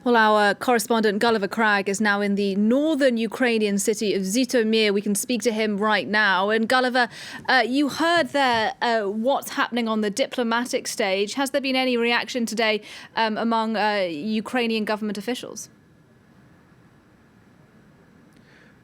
Well, our correspondent Gulliver Cragg is now in the northern Ukrainian city of Zhytomyr. We can speak to him right now. And Gulliver, you heard there what's happening on the diplomatic stage. Has there been any reaction today among Ukrainian government officials?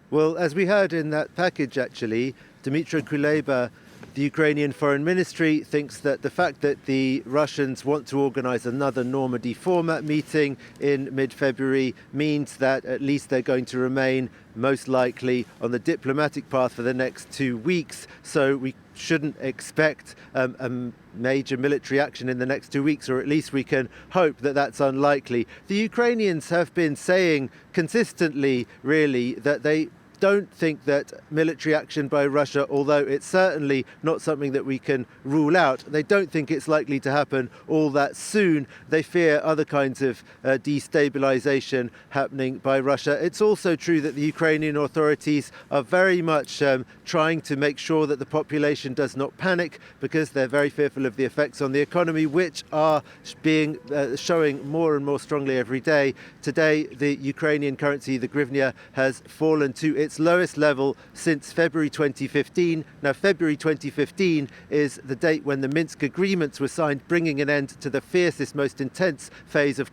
Well, as we heard in that package, actually, Dmytro Kuleba, the Ukrainian Foreign Ministry, thinks that the fact that the Russians want to organize another Normandy format meeting in mid-February means that at least they're going to remain most likely on the diplomatic path for the next 2 weeks. So we shouldn't expect a major military action in the next 2 weeks, or at least we can hope that that's unlikely. The Ukrainians have been saying consistently, really, that they don't think that military action by Russia, although it's certainly not something that we can rule out, they don't think it's likely to happen all that soon. They fear other kinds of destabilization happening by Russia. It's also true that the Ukrainian authorities are very much trying to make sure that the population does not panic, because they're very fearful of the effects on the economy, which are being showing more and more strongly every day. Today, the Ukrainian currency, the hryvnia, has fallen to its lowest level since February 2015. Now, February 2015 is the date when the Minsk agreements were signed, bringing an end to the fiercest, most intense phase of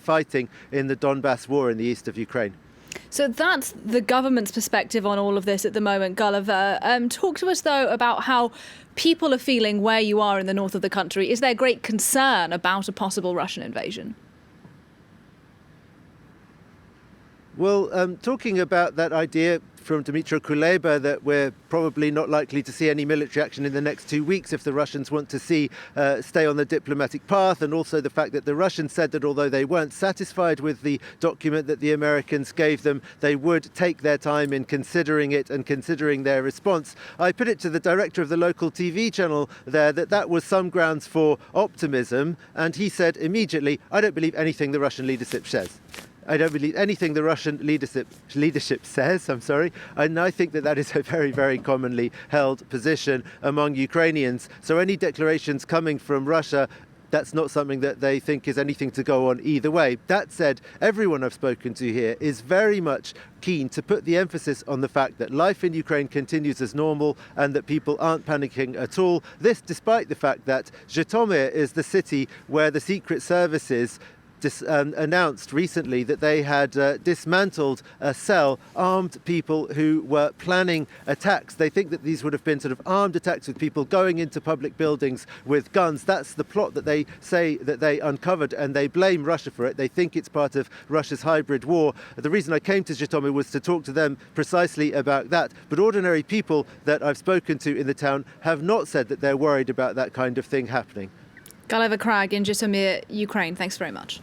fighting in the Donbass war in the east of Ukraine. So that's the government's perspective on all of this at the moment, Gulliver. Talk to us, though, about how people are feeling where you are in the north of the country. Is there great concern about a possible Russian invasion? Well, talking about that idea from Dmytro Kuleba that we're probably not likely to see any military action in the next 2 weeks if the Russians want to stay on the diplomatic path, and also the fact that the Russians said that although they weren't satisfied with the document that the Americans gave them, they would take their time in considering it and considering their response. I put it to the director of the local TV channel there that was some grounds for optimism, and he said immediately, "I don't believe anything the Russian leadership says. I don't believe anything the Russian leadership says, and I think that is a very, very commonly held position among Ukrainians. So any declarations coming from Russia, that's not something that they think is anything to go on either way. That said, everyone I've spoken to here is very much keen to put the emphasis on the fact that life in Ukraine continues as normal and that people aren't panicking at all. This despite the fact that Zhytomyr is the city where the secret services announced recently that they had dismantled a cell, armed people who were planning attacks. They think that these would have been sort of armed attacks with people going into public buildings with guns. That's the plot that they say that they uncovered, and they blame Russia for it. They think it's part of Russia's hybrid war. The reason I came to Zhytomyr was to talk to them precisely about that. But ordinary people that I've spoken to in the town have not said that they're worried about that kind of thing happening. Gulliver Cragg in Zhytomyr, Ukraine. Thanks very much.